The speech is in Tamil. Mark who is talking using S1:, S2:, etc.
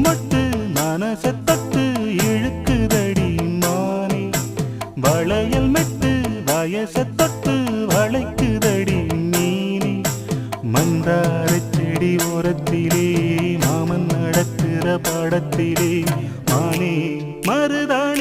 S1: மட்டு மனசத்தட்டு இழுக்குதடி மானே வளையல் மெட்டு வயசத்தட்டு வளைக்குதடி மீனே மந்தார செடி ஓரத்திலே மாமன் நடக்கிற படத்திலே மானே மருதாணி